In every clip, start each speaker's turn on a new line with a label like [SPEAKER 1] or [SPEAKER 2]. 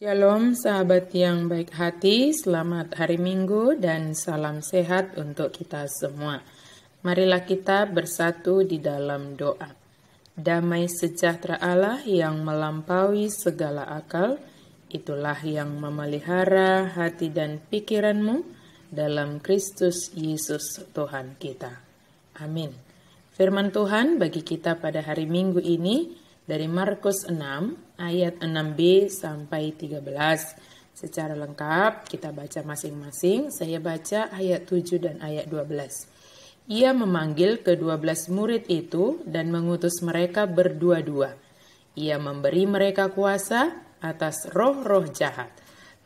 [SPEAKER 1] Shalom sahabat yang baik hati, selamat hari Minggu dan salam sehat untuk kita semua. Marilah kita bersatu di dalam doa. Damai sejahtera Allah yang melampaui segala akal, itulah yang memelihara hati dan pikiranmu dalam Kristus Yesus Tuhan kita. Amin. Firman Tuhan bagi kita pada hari Minggu ini dari Markus 6 ayat 6b sampai 13. Secara lengkap kita baca masing-masing. Saya baca ayat 7 dan ayat 12. Ia memanggil ke-12 murid itu dan mengutus mereka berdua-dua. Ia memberi mereka kuasa atas roh-roh jahat.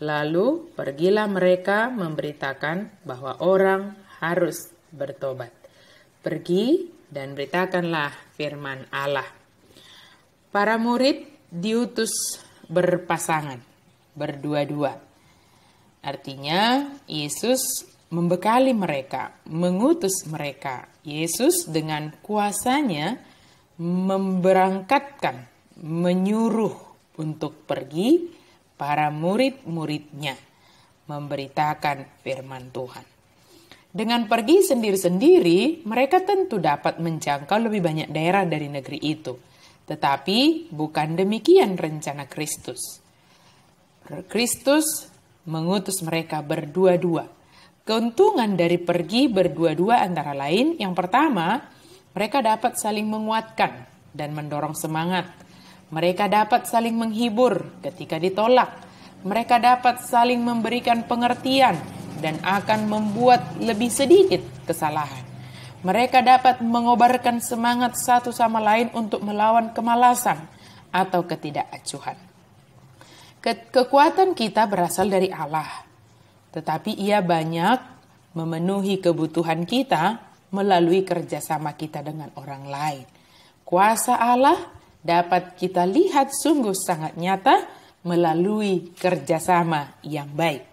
[SPEAKER 1] Lalu pergilah mereka memberitakan bahwa orang harus bertobat. Pergi dan beritakanlah firman Allah. Para murid diutus berpasangan, berdua-dua. Artinya Yesus membekali mereka, mengutus mereka. Yesus dengan kuasanya memberangkatkan, menyuruh untuk pergi para murid-muridnya memberitakan firman Tuhan. Dengan pergi sendiri-sendiri, mereka tentu dapat menjangkau lebih banyak daerah dari negeri itu. Tetapi bukan demikian rencana Kristus. Kristus mengutus mereka berdua-dua. Keuntungan dari pergi berdua-dua antara lain, yang pertama, mereka dapat saling menguatkan dan mendorong semangat. Mereka dapat saling menghibur ketika ditolak. Mereka dapat saling memberikan pengertian dan akan membuat lebih sedikit kesalahan. Mereka dapat mengobarkan semangat satu sama lain untuk melawan kemalasan atau ketidakacuhan. Kekuatan kita berasal dari Allah, tetapi Ia banyak memenuhi kebutuhan kita melalui kerjasama kita dengan orang lain. Kuasa Allah dapat kita lihat sungguh sangat nyata melalui kerjasama yang baik.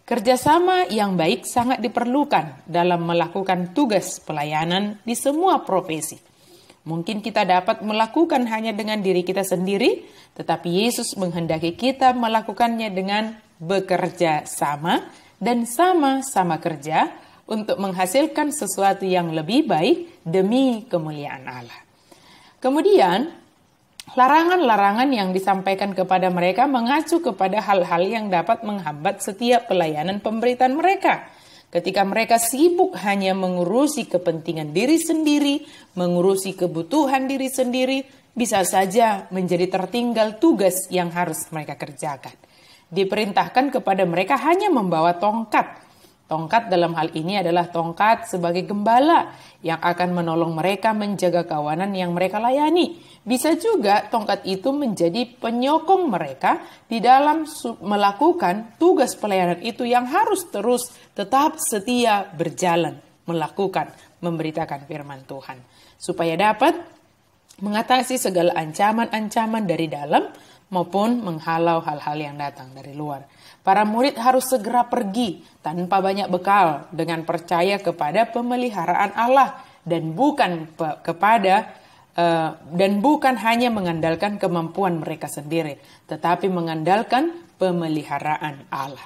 [SPEAKER 1] Kerjasama yang baik sangat diperlukan dalam melakukan tugas pelayanan di semua profesi. Mungkin kita dapat melakukan hanya dengan diri kita sendiri, tetapi Yesus menghendaki kita melakukannya dengan bekerja sama dan sama-sama kerja untuk menghasilkan sesuatu yang lebih baik demi kemuliaan Allah. Kemudian, larangan-larangan yang disampaikan kepada mereka mengacu kepada hal-hal yang dapat menghambat setiap pelayanan pemberitaan mereka. Ketika mereka sibuk hanya mengurusi kepentingan diri sendiri, mengurusi kebutuhan diri sendiri, bisa saja menjadi tertinggal tugas yang harus mereka kerjakan. Diperintahkan kepada mereka hanya membawa tongkat. Tongkat dalam hal ini adalah tongkat sebagai gembala yang akan menolong mereka menjaga kawanan yang mereka layani. Bisa juga tongkat itu menjadi penyokong mereka di dalam melakukan tugas pelayanan itu yang harus terus tetap setia berjalan, melakukan, memberitakan firman Tuhan. Supaya dapat mengatasi segala ancaman-ancaman dari dalam maupun menghalau hal-hal yang datang dari luar. Para murid harus segera pergi tanpa banyak bekal dengan percaya kepada pemeliharaan Allah dan bukan hanya mengandalkan kemampuan mereka sendiri, tetapi mengandalkan pemeliharaan Allah.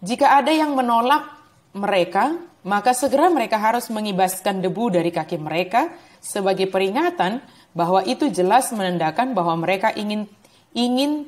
[SPEAKER 1] Jika ada yang menolak mereka, maka segera mereka harus mengibaskan debu dari kaki mereka sebagai peringatan bahwa itu jelas menandakan bahwa mereka ingin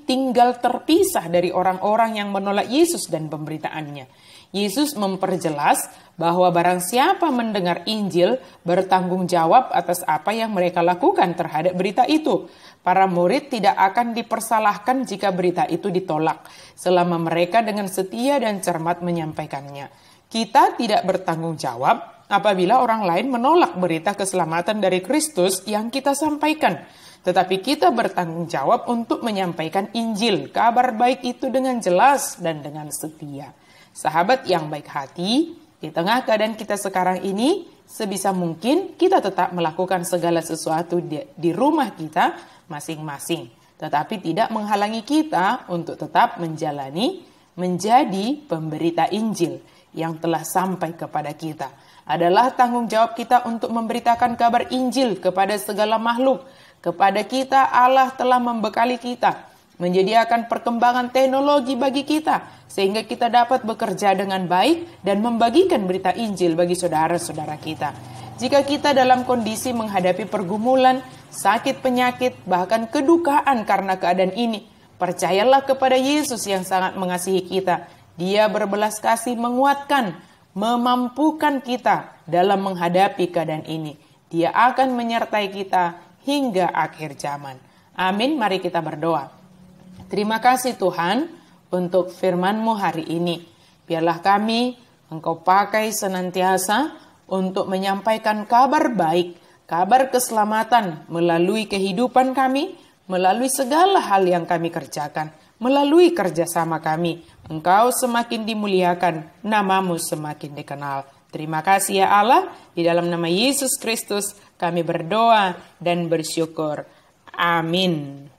[SPEAKER 1] tinggal terpisah dari orang-orang yang menolak Yesus dan pemberitaannya. Yesus memperjelas bahwa barang siapa mendengar Injil bertanggung jawab atas apa yang mereka lakukan terhadap berita itu. Para murid tidak akan dipersalahkan jika berita itu ditolak, selama mereka dengan setia dan cermat menyampaikannya. Kita tidak bertanggung jawab apabila orang lain menolak berita keselamatan dari Kristus yang kita sampaikan. Tetapi kita bertanggung jawab untuk menyampaikan Injil, kabar baik itu dengan jelas dan dengan setia. Sahabat yang baik hati, di tengah keadaan kita sekarang ini, sebisa mungkin kita tetap melakukan segala sesuatu di rumah kita masing-masing. Tetapi tidak menghalangi kita untuk tetap menjadi pemberita Injil yang telah sampai kepada kita. Adalah tanggung jawab kita untuk memberitakan kabar Injil kepada segala makhluk. Kepada kita Allah telah membekali kita menyediakan perkembangan teknologi bagi kita, sehingga kita dapat bekerja dengan baik dan membagikan berita Injil bagi saudara-saudara kita. Jika kita dalam kondisi menghadapi pergumulan, sakit penyakit, bahkan kedukaan karena keadaan ini, percayalah kepada Yesus yang sangat mengasihi kita. Dia berbelas kasih menguatkan, memampukan kita dalam menghadapi keadaan ini. Dia akan menyertai kita hingga akhir zaman. Amin, mari kita berdoa. Terima kasih Tuhan untuk firman-Mu hari ini. Biarlah kami Engkau pakai senantiasa untuk menyampaikan kabar baik, kabar keselamatan melalui kehidupan kami, melalui segala hal yang kami kerjakan, melalui kerjasama kami. Engkau semakin dimuliakan, nama-Mu semakin dikenal. Terima kasih ya Allah, di dalam nama Yesus Kristus kami berdoa dan bersyukur. Amin.